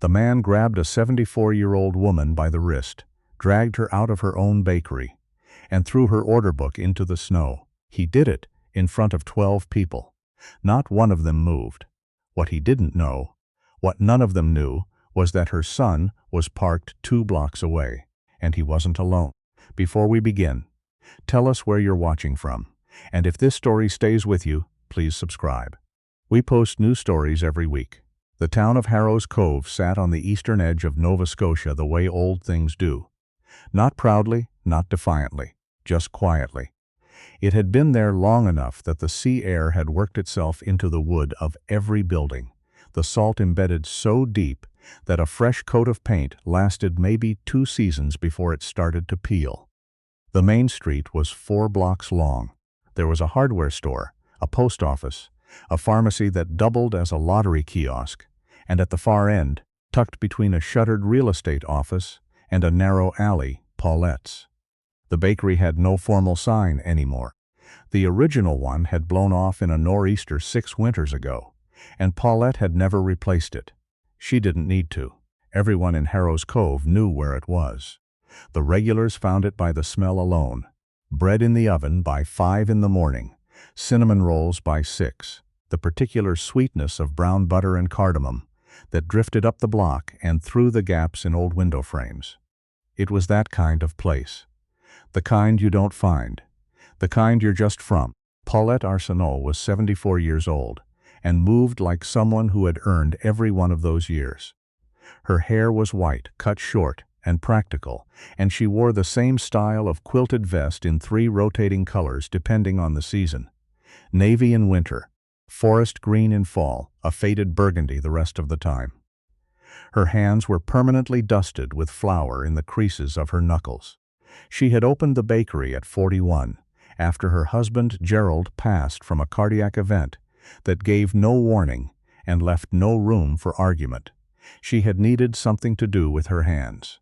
The man grabbed a 74-year-old woman by the wrist, dragged her out of her own bakery, and threw her order book into the snow. He did it in front of 12 people. Not one of them moved. What he didn't know, what none of them knew, was that her son was parked 2 blocks away, and he wasn't alone. Before we begin, tell us where you're watching from, and if this story stays with you, please subscribe. We post new stories every week. The town of Harrow's Cove sat on the eastern edge of Nova Scotia the way old things do. Not proudly, not defiantly, just quietly. It had been there long enough that the sea air had worked itself into the wood of every building, the salt embedded so deep that a fresh coat of paint lasted maybe 2 seasons before it started to peel. The main street was 4 blocks long. There was a hardware store, a post office, a pharmacy that doubled as a lottery kiosk, and at the far end, tucked between a shuttered real estate office and a narrow alley, Paulette's. The bakery had no formal sign anymore. The original one had blown off in a nor'easter 6 winters ago, and Paulette had never replaced it. She didn't need to. Everyone in Harrow's Cove knew where it was. The regulars found it by the smell alone. Bread in the oven by 5 in the morning, cinnamon rolls by 6, the particular sweetness of brown butter and cardamom that drifted up the block and through the gaps in old window frames. It was that kind of place. The kind you don't find. The kind you're just from. Paulette Arsenault was 74 years old and moved like someone who had earned every one of those years. Her hair was white, cut short, and practical, and she wore the same style of quilted vest in 3 rotating colors depending on the season. Navy in winter, forest green in fall, a faded burgundy the rest of the time. Her hands were permanently dusted with flour in the creases of her knuckles. She had opened the bakery at 41, after her husband Gerald passed from a cardiac event that gave no warning and left no room for argument. She had needed something to do with her hands.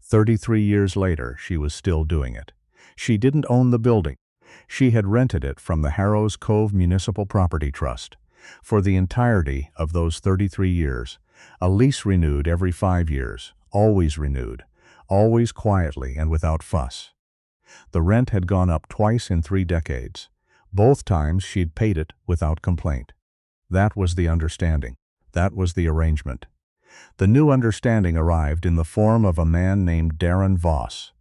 33 years later, she was still doing it. She didn't own the building. She had rented it from the Harrow's Cove Municipal Property Trust. For the entirety of those 33 years, a lease renewed every 5 years, always renewed, always quietly and without fuss. The rent had gone up twice in 3 decades. Both times she'd paid it without complaint. That was the understanding. That was the arrangement. The new understanding arrived in the form of a man named Darren Voss.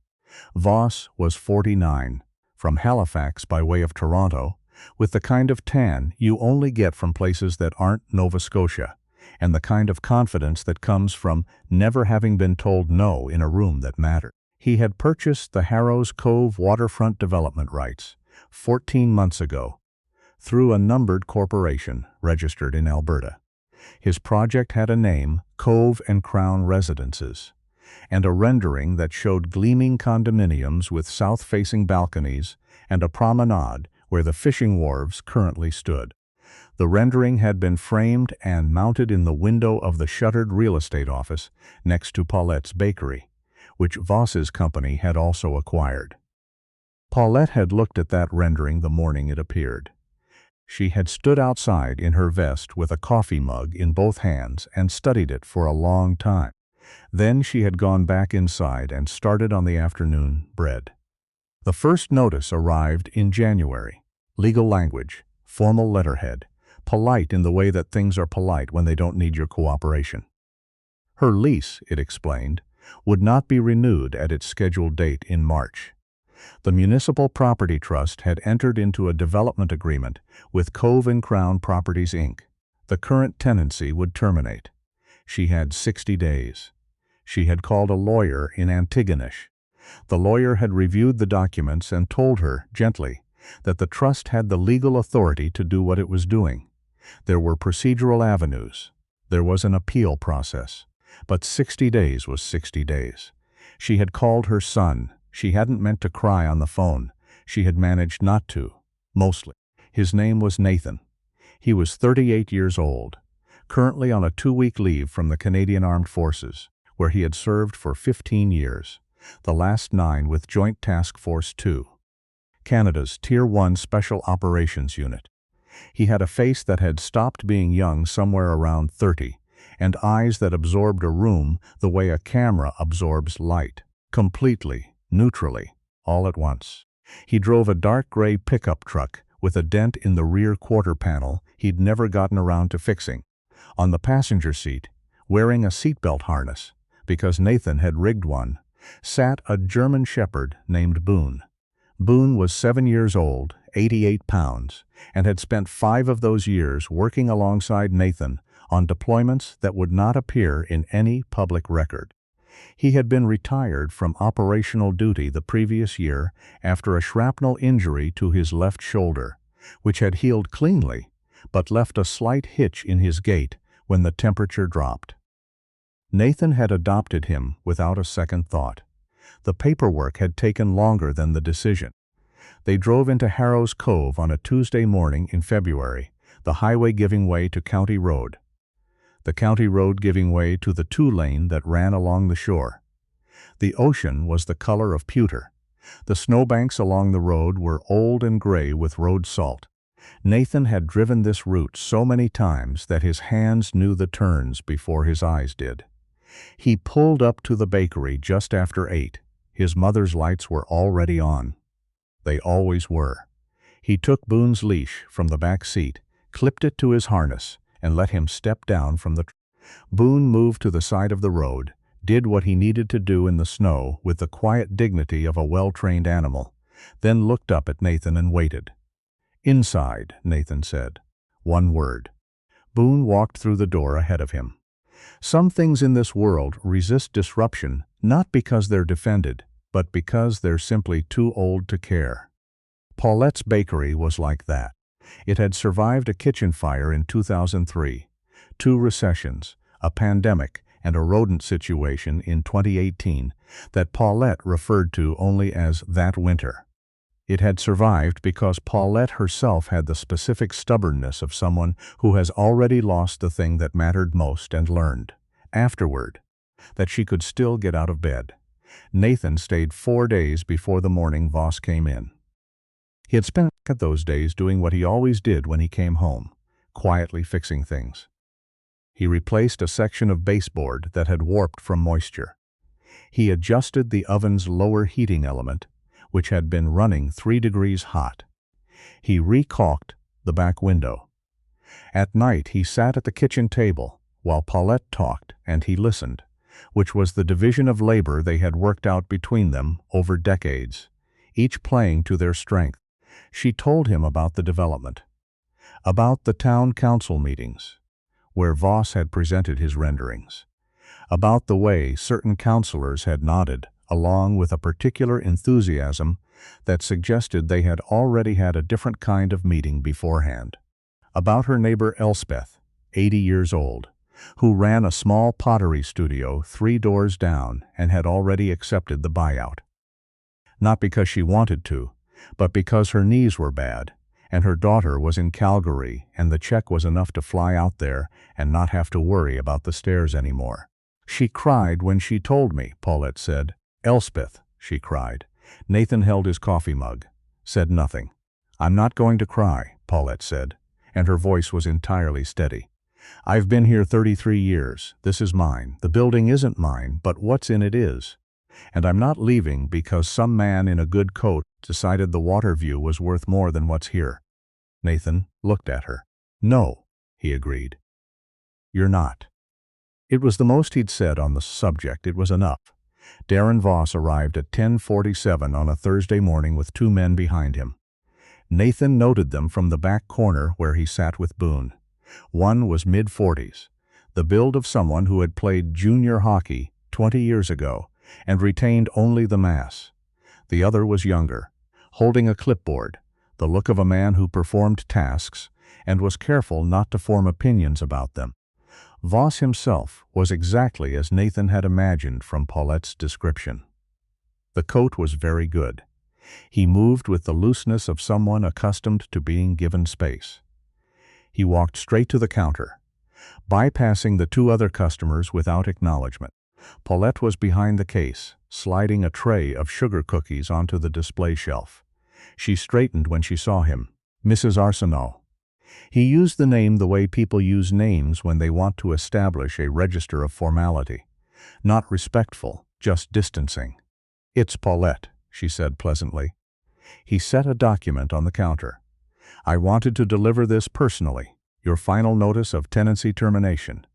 Voss was 49, from Halifax by way of Toronto, with the kind of tan you only get from places that aren't Nova Scotia, and the kind of confidence that comes from never having been told no in a room that mattered. He had purchased the Harrow's Cove waterfront development rights 14 months ago through a numbered corporation registered in Alberta. His project had a name, Cove and Crown Residences, and a rendering that showed gleaming condominiums with south-facing balconies and a promenade where the fishing wharves currently stood. The rendering had been framed and mounted in the window of the shuttered real estate office next to Paulette's bakery, which Voss's company had also acquired. Paulette had looked at that rendering the morning it appeared. She had stood outside in her vest with a coffee mug in both hands and studied it for a long time. Then she had gone back inside and started on the afternoon bread. The first notice arrived in January. Legal language, formal letterhead, polite in the way that things are polite when they don't need your cooperation. Her lease, it explained, would not be renewed at its scheduled date in March. The Municipal Property Trust had entered into a development agreement with Cove and Crown Properties, Inc. The current tenancy would terminate. She had 60 days. She had called a lawyer in Antigonish. The lawyer had reviewed the documents and told her, gently, that the trust had the legal authority to do what it was doing. There were procedural avenues. There was an appeal process. But 60 days was 60 days. She had called her son. She hadn't meant to cry on the phone. She had managed not to, mostly. His name was Nathan. He was 38 years old, currently on a 2-week leave from the Canadian Armed Forces, where he had served for 15 years, the last 9 with Joint Task Force 2, Canada's Tier 1 Special Operations Unit. He had a face that had stopped being young somewhere around 30, and eyes that absorbed a room the way a camera absorbs light. Completely, neutrally, all at once. He drove a dark gray pickup truck with a dent in the rear quarter panel he'd never gotten around to fixing. On the passenger seat, wearing a seatbelt harness, because Nathan had rigged one, sat a German shepherd named Boone. Boone was 7 years old, 88 pounds, and had spent 5 of those years working alongside Nathan on deployments that would not appear in any public record. He had been retired from operational duty the previous year after a shrapnel injury to his left shoulder, which had healed cleanly, but left a slight hitch in his gait when the temperature dropped. Nathan had adopted him without a second thought. The paperwork had taken longer than the decision. They drove into Harrow's Cove on a Tuesday morning in February, the highway giving way to County Road. The county road giving way to the 2-lane that ran along the shore. The ocean was the color of pewter. The snowbanks along the road were old and gray with road salt. Nathan had driven this route so many times that his hands knew the turns before his eyes did. He pulled up to the bakery just after 8. His mother's lights were already on. They always were. He took Boone's leash from the back seat, clipped it to his harness, and let him step down from the truck. Boone moved to the side of the road, did what he needed to do in the snow with the quiet dignity of a well-trained animal, then looked up at Nathan and waited. "Inside," Nathan said. One word. Boone walked through the door ahead of him. Some things in this world resist disruption not because they're defended, but because they're simply too old to care. Paulette's bakery was like that. It had survived a kitchen fire in 2003, 2 recessions, a pandemic, and a rodent situation in 2018 that Paulette referred to only as that winter. It had survived because Paulette herself had the specific stubbornness of someone who has already lost the thing that mattered most and learned, afterward, that she could still get out of bed. Nathan stayed 4 days before the morning Voss came in. He had spent those days doing what he always did when he came home, quietly fixing things. He replaced a section of baseboard that had warped from moisture. He adjusted the oven's lower heating element, which had been running 3 degrees hot. He recaulked the back window. At night he sat at the kitchen table while Paulette talked and he listened, which was the division of labor they had worked out between them over decades, each playing to their strength. She told him about the development, about the town council meetings, where Voss had presented his renderings, about the way certain councillors had nodded, along with a particular enthusiasm that suggested they had already had a different kind of meeting beforehand, about her neighbor Elspeth, 80 years old, who ran a small pottery studio 3 doors down and had already accepted the buyout. Not because she wanted to, but because her knees were bad, and her daughter was in Calgary, and the check was enough to fly out there and not have to worry about the stairs anymore. "She cried when she told me," Paulette said. "Elspeth," she cried. Nathan held his coffee mug, said nothing. "I'm not going to cry," Paulette said, and her voice was entirely steady. "I've been here 33 years. This is mine. The building isn't mine, but what's in it is. And I'm not leaving because some man in a good coat decided the water view was worth more than what's here." Nathan looked at her. "No," he agreed. "You're not." It was the most he'd said on the subject. It was enough. Darren Voss arrived at 10:47 on a Thursday morning with 2 men behind him. Nathan noted them from the back corner where he sat with Boone. One was mid-40s, the build of someone who had played junior hockey 20 years ago and retained only the mass. The other was younger, holding a clipboard, the look of a man who performed tasks and was careful not to form opinions about them. Voss himself was exactly as Nathan had imagined from Paulette's description. The coat was very good. He moved with the looseness of someone accustomed to being given space. He walked straight to the counter, bypassing the 2 other customers without acknowledgement. Paulette was behind the case, sliding a tray of sugar cookies onto the display shelf. She straightened when she saw him. "Mrs. Arsenault." He used the name the way people use names when they want to establish a register of formality. Not respectful, just distancing. "It's Paulette," she said pleasantly. He set a document on the counter. "I wanted to deliver this personally. Your final notice of tenancy termination.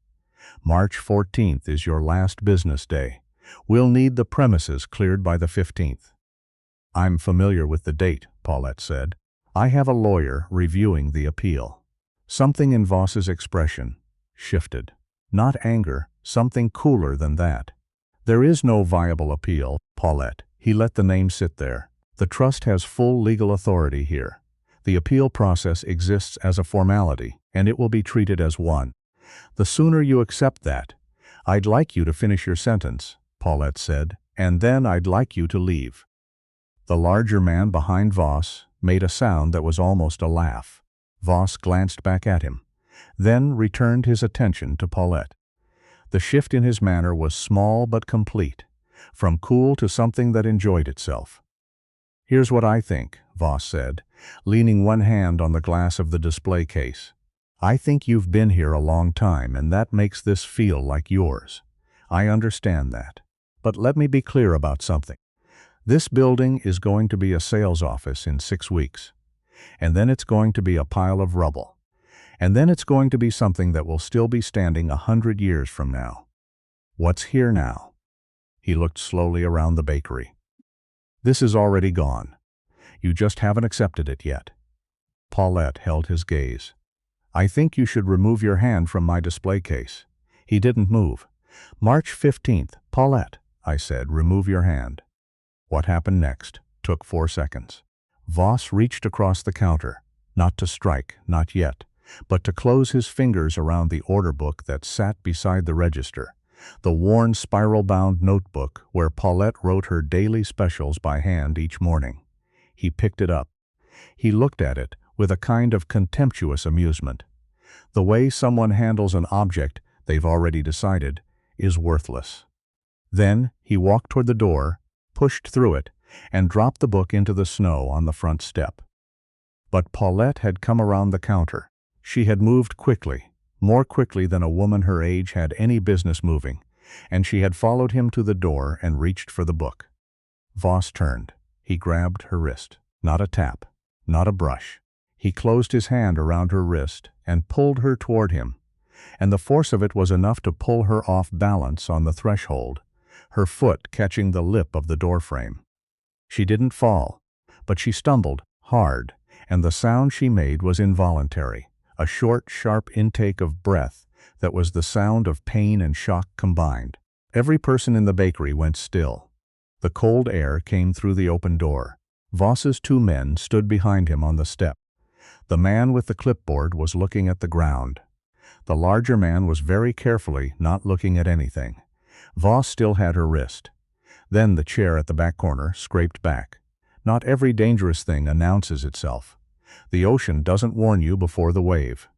March 14th is your last business day. We'll need the premises cleared by the 15th. "I'm familiar with the date," Paulette said. "I have a lawyer reviewing the appeal." Something in Voss's expression shifted. Not anger, something cooler than that. "There is no viable appeal, Paulette." He let the name sit there. "The trust has full legal authority here. The appeal process exists as a formality, and it will be treated as one. The sooner you accept that—" "I'd like you to finish your sentence," Paulette said, "and then I'd like you to leave." The larger man behind Voss made a sound that was almost a laugh. Voss glanced back at him, then returned his attention to Paulette. The shift in his manner was small but complete, from cool to something that enjoyed itself. "Here's what I think," Voss said, leaning one hand on the glass of the display case. "I think you've been here a long time, and that makes this feel like yours. I understand that. But let me be clear about something. This building is going to be a sales office in 6 weeks. And then it's going to be a pile of rubble. And then it's going to be something that will still be standing 100 years from now. What's here now?" He looked slowly around the bakery. "This is already gone. You just haven't accepted it yet." Paulette held his gaze. "I think you should remove your hand from my display case." He didn't move. "March 15th, Paulette," I said, "remove your hand." What happened next took 4 seconds. Voss reached across the counter, not to strike, not yet, but to close his fingers around the order book that sat beside the register, the worn spiral-bound notebook where Paulette wrote her daily specials by hand each morning. He picked it up. He looked at it with a kind of contemptuous amusement. The way someone handles an object they've already decided is worthless. Then he walked toward the door, pushed through it, and dropped the book into the snow on the front step. But Paulette had come around the counter. She had moved quickly, more quickly than a woman her age had any business moving, and she had followed him to the door and reached for the book. Voss turned. He grabbed her wrist. Not a tap, not a brush. He closed his hand around her wrist and pulled her toward him, and the force of it was enough to pull her off balance on the threshold, her foot catching the lip of the doorframe. She didn't fall, but she stumbled hard, and the sound she made was involuntary, a short, sharp intake of breath that was the sound of pain and shock combined. Every person in the bakery went still. The cold air came through the open door. Voss's 2 men stood behind him on the step. The man with the clipboard was looking at the ground. The larger man was very carefully not looking at anything. Voss still had her wrist. Then the chair at the back corner scraped back. Not every dangerous thing announces itself. The ocean doesn't warn you before the wave.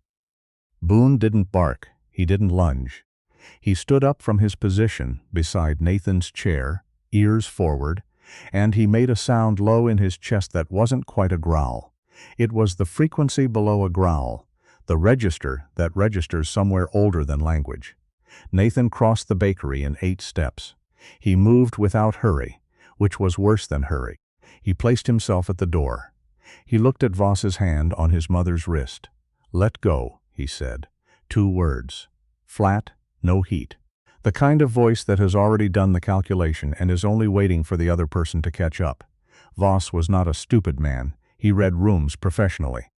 Boone didn't bark. He didn't lunge. He stood up from his position beside Nathan's chair, ears forward, and he made a sound low in his chest that wasn't quite a growl. It was the frequency below a growl, the register that registers somewhere older than language. Nathan crossed the bakery in 8 steps. He moved without hurry, which was worse than hurry. He placed himself at the door. He looked at Voss's hand on his mother's wrist. "Let go," he said. 2 words. Flat, no heat. The kind of voice that has already done the calculation and is only waiting for the other person to catch up. Voss was not a stupid man. He read rooms professionally.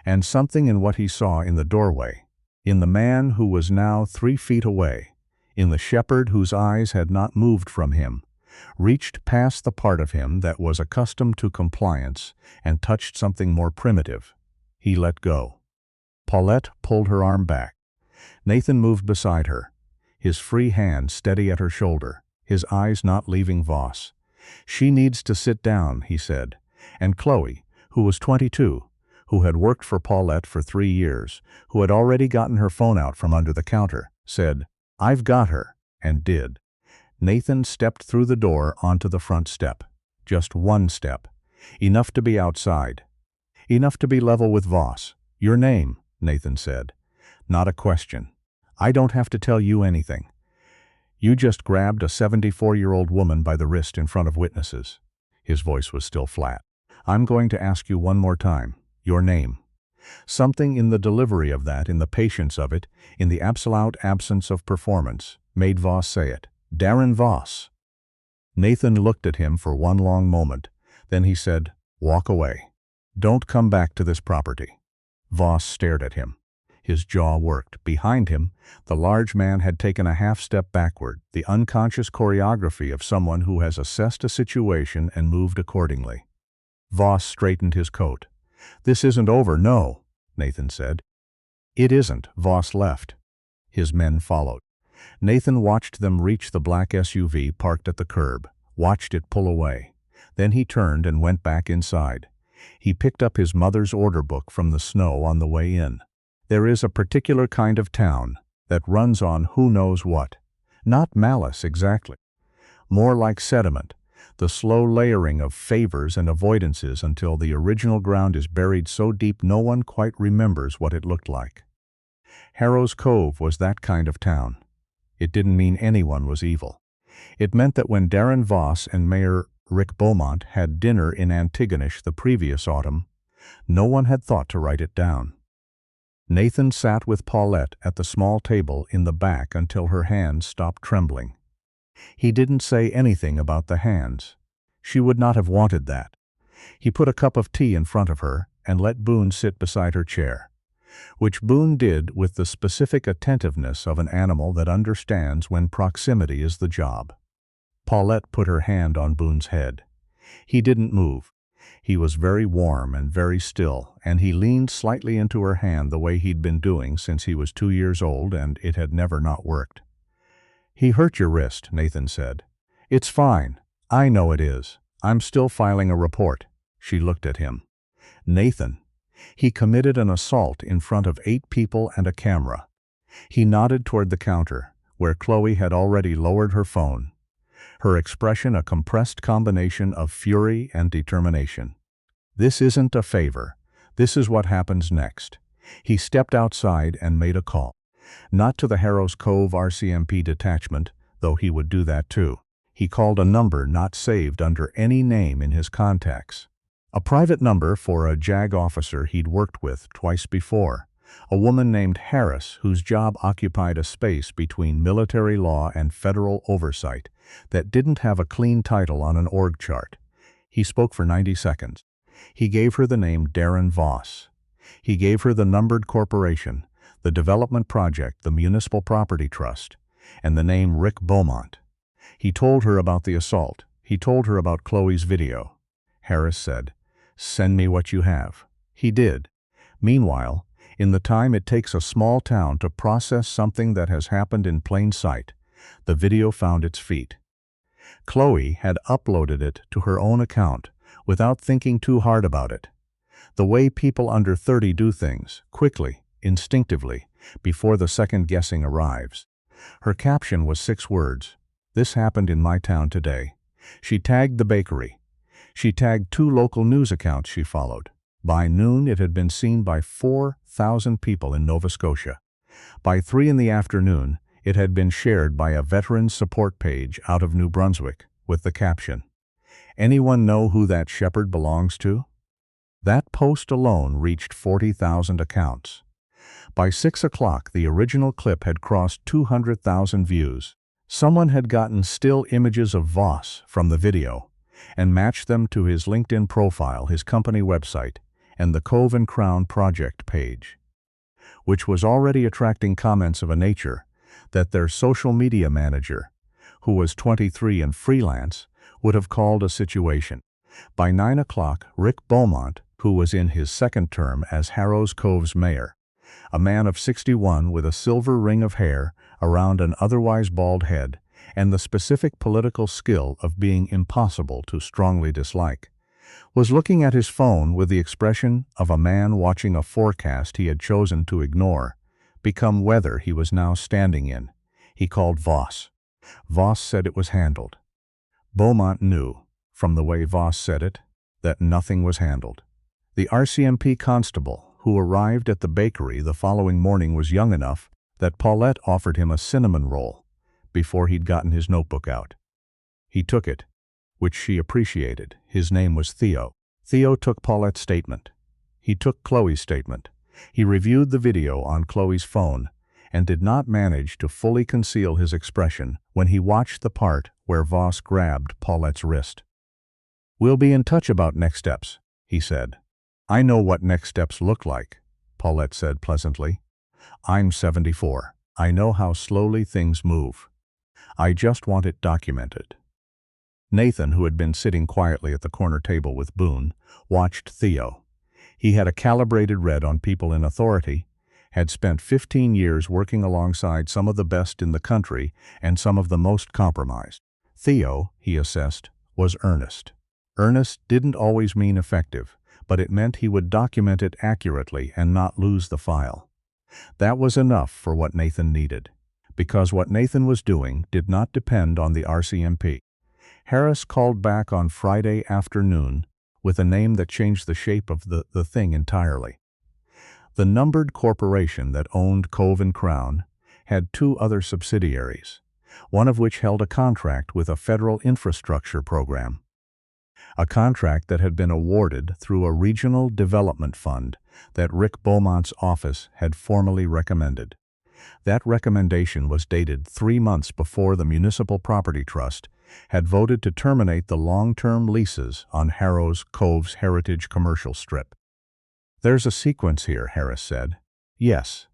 And something in what he saw in the doorway, in the man who was now 3 feet away, in the shepherd whose eyes had not moved from him, reached past the part of him that was accustomed to compliance and touched something more primitive. He let go. Paulette pulled her arm back. Nathan moved beside her, his free hand steady at her shoulder, his eyes not leaving Voss. "She needs to sit down," he said, and Chloe, who was 22, who had worked for Paulette for 3 years, who had already gotten her phone out from under the counter, said, "I've got her," and did. Nathan stepped through the door onto the front step. Just 1 step. Enough to be outside. Enough to be level with Voss. "Your name?" Nathan said. "Not a question. I don't have to tell you anything. You just grabbed a 74-year-old woman by the wrist in front of witnesses." His voice was still flat. "I'm going to ask you one more time. Your name." Something in the delivery of that, in the patience of it, in the absolute absence of performance, made Voss say it. "Darren Voss." Nathan looked at him for one long moment. Then he said, "Walk away. Don't come back to this property." Voss stared at him. His jaw worked. Behind him, the large man had taken a half-step backward, the unconscious choreography of someone who has assessed a situation and moved accordingly. Voss straightened his coat. "This isn't over, no," Nathan said. "It isn't." Voss left. His men followed. Nathan watched them reach the black SUV parked at the curb, watched it pull away. Then he turned and went back inside. He picked up his mother's order book from the snow on the way in. There is a particular kind of town that runs on who knows what. Not malice exactly. More like sediment, the slow layering of favors and avoidances until the original ground is buried so deep no one quite remembers what it looked like. Harrow's Cove was that kind of town. It didn't mean anyone was evil. It meant that when Darren Voss and Mayor Rick Beaumont had dinner in Antigonish the previous autumn, no one had thought to write it down. Nathan sat with Paulette at the small table in the back until her hands stopped trembling. He didn't say anything about the hands. She would not have wanted that. He put a cup of tea in front of her and let Boone sit beside her chair, which Boone did with the specific attentiveness of an animal that understands when proximity is the job. Paulette put her hand on Boone's head. He didn't move. He was very warm and very still, and he leaned slightly into her hand the way he'd been doing since he was 2 years old, and it had never not worked. "He hurt your wrist," Nathan said. "It's fine. I know it is. I'm still filing a report." She looked at him. "Nathan, he committed an assault in front of 8 people and a camera." He nodded toward the counter, where Chloe had already lowered her phone, her expression a compressed combination of fury and determination. "This isn't a favor. This is what happens next." He stepped outside and made a call. Not to the Harrow's Cove RCMP detachment, though he would do that too. He called a number not saved under any name in his contacts. A private number for a JAG officer he'd worked with twice before, a woman named Harris whose job occupied a space between military law and federal oversight that didn't have a clean title on an org chart. He spoke for 90 seconds. He gave her the name Darren Voss. He gave her the numbered corporation, the development project, the municipal property trust, and the name Rick Beaumont. He told her about the assault. He told her about Chloe's video. Harris said, "Send me what you have." He did. Meanwhile, in the time it takes a small town to process something that has happened in plain sight, the video found its feet. Chloe had uploaded it to her own account without thinking too hard about it. The way people under 30 do things, quickly, instinctively, before the second guessing arrives. Her caption was 6 words. "This happened in my town today." She tagged the bakery. She tagged 2 local news accounts she followed. By noon it had been seen by 4,000 people in Nova Scotia. By 3 in the afternoon, it had been shared by a veterans support page out of New Brunswick with the caption, "Anyone know who that shepherd belongs to?" That post alone reached 40,000 accounts. By 6 o'clock, the original clip had crossed 200,000 views. Someone had gotten still images of Voss from the video and matched them to his LinkedIn profile, his company website, and the Cove and Crown project page, which was already attracting comments of a nature that their social media manager, who was 23 and freelance, would have called a situation. By 9 o'clock, Rick Beaumont, who was in his second term as Harrow's Cove's mayor, a man of 61 with a silver ring of hair around an otherwise bald head, and the specific political skill of being impossible to strongly dislike, was looking at his phone with the expression of a man watching a forecast he had chosen to ignore become weather he was now standing in. He called Voss. Voss said it was handled. Beaumont knew, from the way Voss said it, that nothing was handled. The RCMP constable, who arrived at the bakery the following morning, was young enough that Paulette offered him a cinnamon roll before he'd gotten his notebook out. He took it, which she appreciated. His name was Theo. Theo took Paulette's statement. He took Chloe's statement. He reviewed the video on Chloe's phone and did not manage to fully conceal his expression when he watched the part where Voss grabbed Paulette's wrist. "We'll be in touch about next steps," he said. "I know what next steps look like," Paulette said pleasantly. "I'm 74. I know how slowly things move. I just want it documented." Nathan, who had been sitting quietly at the corner table with Boone, watched Theo. He had a calibrated read on people in authority, had spent 15 years working alongside some of the best in the country and some of the most compromised. Theo, he assessed, was earnest. Earnest didn't always mean effective, but it meant he would document it accurately and not lose the file. That was enough for what Nathan needed, because what Nathan was doing did not depend on the RCMP. Harris called back on Friday afternoon with a name that changed the shape of the thing entirely. The numbered corporation that owned Cove and Crown had two other subsidiaries, one of which held a contract with a federal infrastructure program. A contract that had been awarded through a regional development fund that Rick Beaumont's office had formally recommended. That recommendation was dated 3 months before the Municipal Property Trust had voted to terminate the long-term leases on Harrow's Cove's Heritage Commercial Strip. "There's a sequence here," Harris said. "Yes,"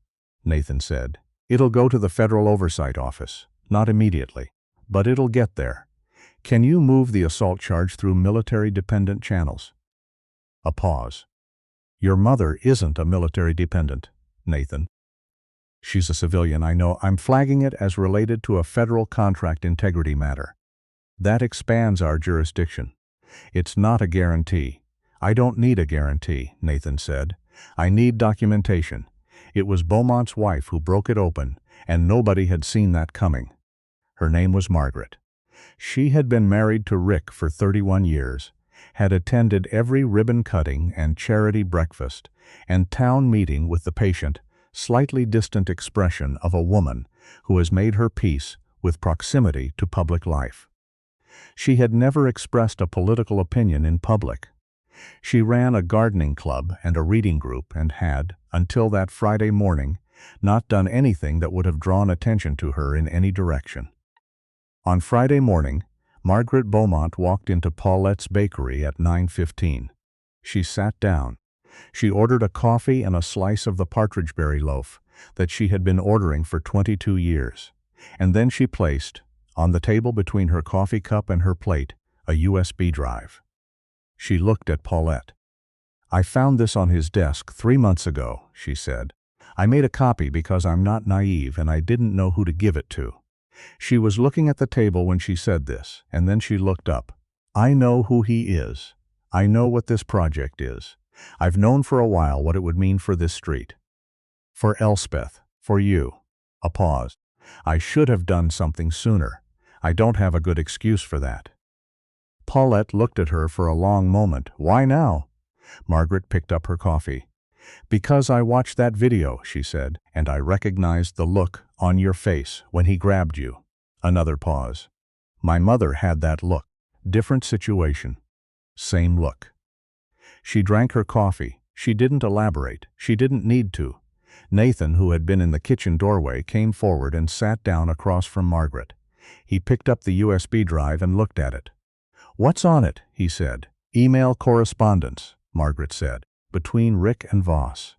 Nathan said. "It'll go to the Federal Oversight Office. Not immediately, but it'll get there. Can you move the assault charge through military-dependent channels?" A pause. "Your mother isn't a military-dependent, Nathan. She's a civilian, I know. I'm flagging it as related to a federal contract integrity matter. That expands our jurisdiction. It's not a guarantee. I don't need a guarantee," Nathan said. "I need documentation. It was Beaumont's wife who broke it open, and nobody had seen that coming. Her name was Margaret. She had been married to Rick for 31 years, had attended every ribbon-cutting and charity breakfast and town meeting with the patient, slightly distant expression of a woman who has made her peace with proximity to public life. She had never expressed a political opinion in public. She ran a gardening club and a reading group and had, until that Friday morning, not done anything that would have drawn attention to her in any direction. On Friday morning, Margaret Beaumont walked into Paulette's bakery at 9:15. She sat down. She ordered a coffee and a slice of the partridgeberry loaf that she had been ordering for 22 years, and then she placed, on the table between her coffee cup and her plate, a USB drive. She looked at Paulette. "I found this on his desk 3 months ago," she said. "I made a copy because I'm not naive and I didn't know who to give it to." She was looking at the table when she said this, and then she looked up. "I know who he is. I know what this project is. I've known for a while what it would mean for this street. For Elspeth, for you." A pause. "I should have done something sooner. I don't have a good excuse for that." Paulette looked at her for a long moment. "Why now?" Margaret picked up her coffee. "Because I watched that video," she said, "and I recognized the look on your face when he grabbed you." Another pause. "My mother had that look. Different situation. Same look." She drank her coffee. She didn't elaborate. She didn't need to. Nathan, who had been in the kitchen doorway, came forward and sat down across from Margaret. He picked up the USB drive and looked at it. "What's on it?" he said. "Email correspondence," Margaret said, "between Rick and Voss.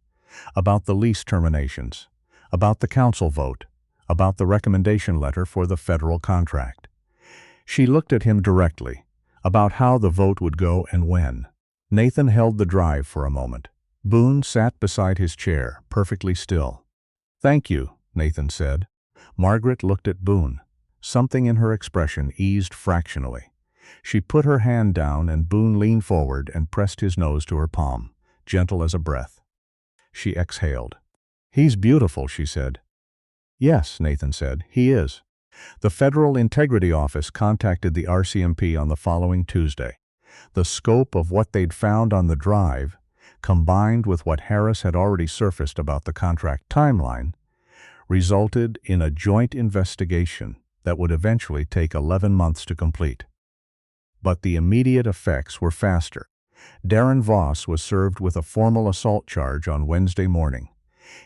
About the lease terminations. About the council vote. About the recommendation letter for the federal contract." She looked at him directly. About how the vote would go and when. Nathan held the drive for a moment. Boone sat beside his chair, perfectly still. "Thank you," Nathan said. Margaret looked at Boone. Something in her expression eased fractionally. She put her hand down and Boone leaned forward and pressed his nose to her palm, gentle as a breath. She exhaled. "He's beautiful," she said. "Yes," Nathan said, "he is." The Federal Integrity Office contacted the RCMP on the following Tuesday. The scope of what they'd found on the drive combined with what Harris had already surfaced about the contract timeline, resulted in a joint investigation that would eventually take 11 months to complete. But the immediate effects were faster. Darren Voss was served with a formal assault charge on Wednesday morning.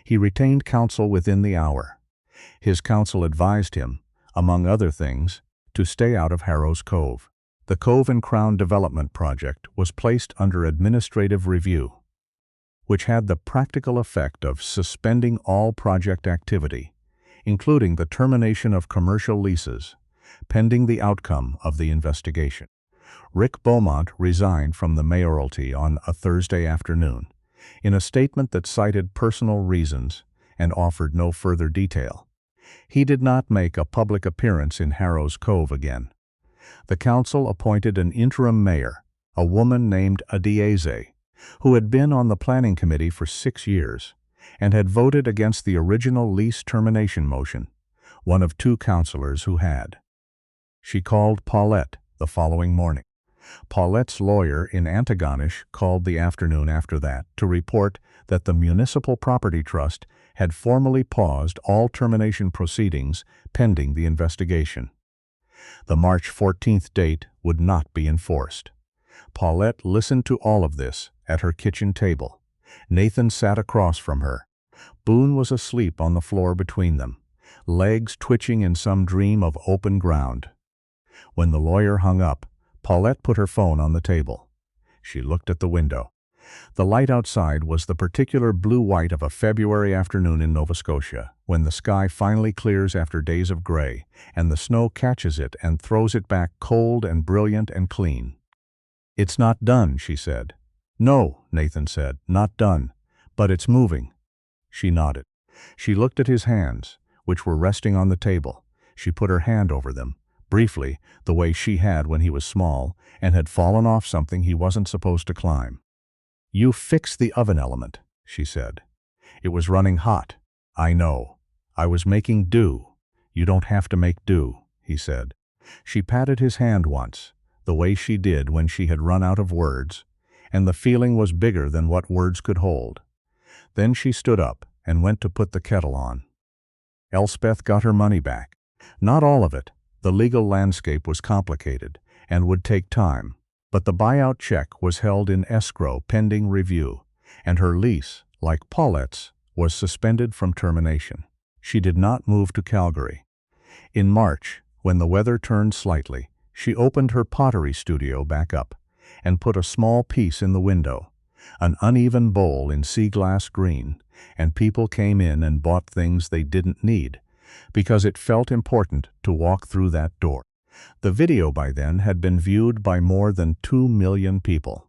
He retained counsel within the hour. His counsel advised him, among other things, to stay out of Harrow's Cove. The Cove and Crown Development Project was placed under administrative review, which had the practical effect of suspending all project activity, including the termination of commercial leases, pending the outcome of the investigation. Rick Beaumont resigned from the mayoralty on a Thursday afternoon, in a statement that cited personal reasons and offered no further detail. He did not make a public appearance in Harrow's Cove again. The council appointed an interim mayor, a woman named Adieze, who had been on the planning committee for 6 years and had voted against the original lease termination motion, one of 2 councilors who had. She called Paulette the following morning. Paulette's lawyer in Antigonish called the afternoon after that to report that the Municipal Property Trust had formally paused all termination proceedings pending the investigation. The March 14th date would not be enforced. Paulette listened to all of this at her kitchen table. Nathan sat across from her. Boone was asleep on the floor between them, legs twitching in some dream of open ground. When the lawyer hung up, Paulette put her phone on the table. She looked at the window. The light outside was the particular blue-white of a February afternoon in Nova Scotia, when the sky finally clears after days of gray, and the snow catches it and throws it back cold and brilliant and clean. "It's not done," she said. "No," Nathan said, "not done. But it's moving." She nodded. She looked at his hands, which were resting on the table. She put her hand over them, briefly, the way she had when he was small, and had fallen off something he wasn't supposed to climb. "You fixed the oven element," she said. "It was running hot." "I know. I was making do." "You don't have to make do," he said. She patted his hand once, the way she did when she had run out of words, and the feeling was bigger than what words could hold. Then she stood up and went to put the kettle on. Elspeth got her money back. Not all of it. The legal landscape was complicated and would take time, but the buyout check was held in escrow pending review, and her lease, like Paulette's, was suspended from termination. She did not move to Calgary. In March, when the weather turned slightly, she opened her pottery studio back up and put a small piece in the window, an uneven bowl in sea glass green, and people came in and bought things they didn't need, because it felt important to walk through that door. The video by then had been viewed by more than 2 million people.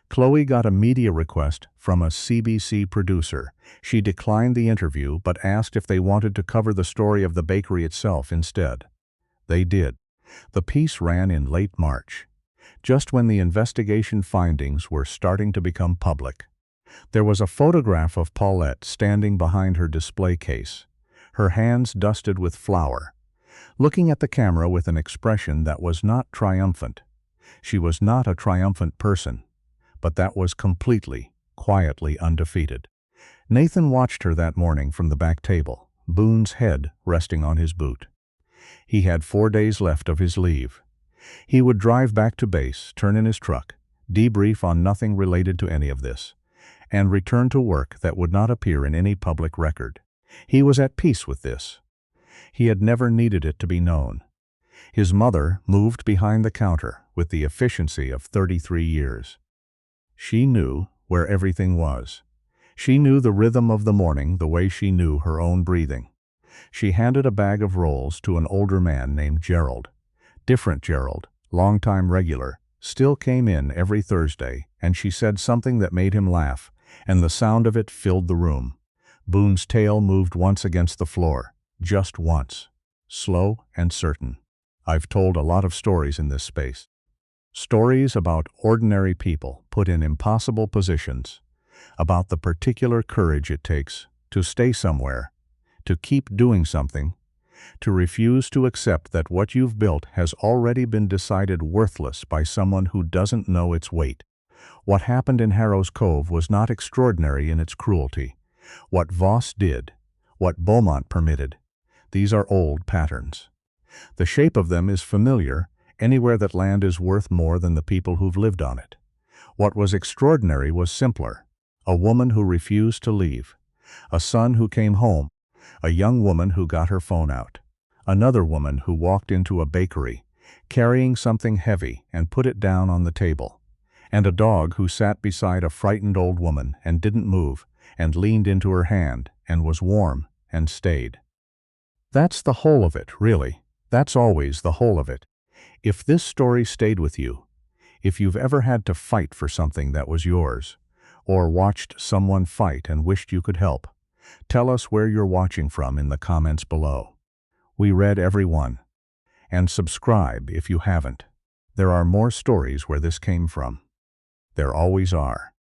Chloe got a media request from a CBC producer. She declined the interview but asked if they wanted to cover the story of the bakery itself instead. They did. The piece ran in late March, just when the investigation findings were starting to become public. There was a photograph of Paulette standing behind her display case, her hands dusted with flour, looking at the camera with an expression that was not triumphant. She was not a triumphant person, but that was completely, quietly undefeated. Nathan watched her that morning from the back table, Boone's head resting on his boot. He had 4 days left of his leave. He would drive back to base, turn in his truck, debrief on nothing related to any of this, and return to work that would not appear in any public record. He was at peace with this. He had never needed it to be known. His mother moved behind the counter with the efficiency of 33 years. She knew where everything was. She knew the rhythm of the morning the way she knew her own breathing. She handed a bag of rolls to an older man named Gerald. Different Gerald, longtime regular, still came in every Thursday, and she said something that made him laugh, and the sound of it filled the room. Boone's tail moved once against the floor, just once, slow and certain. I've told a lot of stories in this space. Stories about ordinary people put in impossible positions, about the particular courage it takes to stay somewhere, to keep doing something, to refuse to accept that what you've built has already been decided worthless by someone who doesn't know its weight. What happened in Harrow's Cove was not extraordinary in its cruelty. What Voss did, what Beaumont permitted, these are old patterns. The shape of them is familiar anywhere that land is worth more than the people who've lived on it. What was extraordinary was simpler. A woman who refused to leave. A son who came home. A young woman who got her phone out. Another woman who walked into a bakery, carrying something heavy and put it down on the table. And a dog who sat beside a frightened old woman and didn't move and leaned into her hand and was warm and stayed. That's the whole of it, really. That's always the whole of it. If this story stayed with you, if you've ever had to fight for something that was yours, or watched someone fight and wished you could help, tell us where you're watching from in the comments below. We read every one. And subscribe if you haven't. There are more stories where this came from. There always are.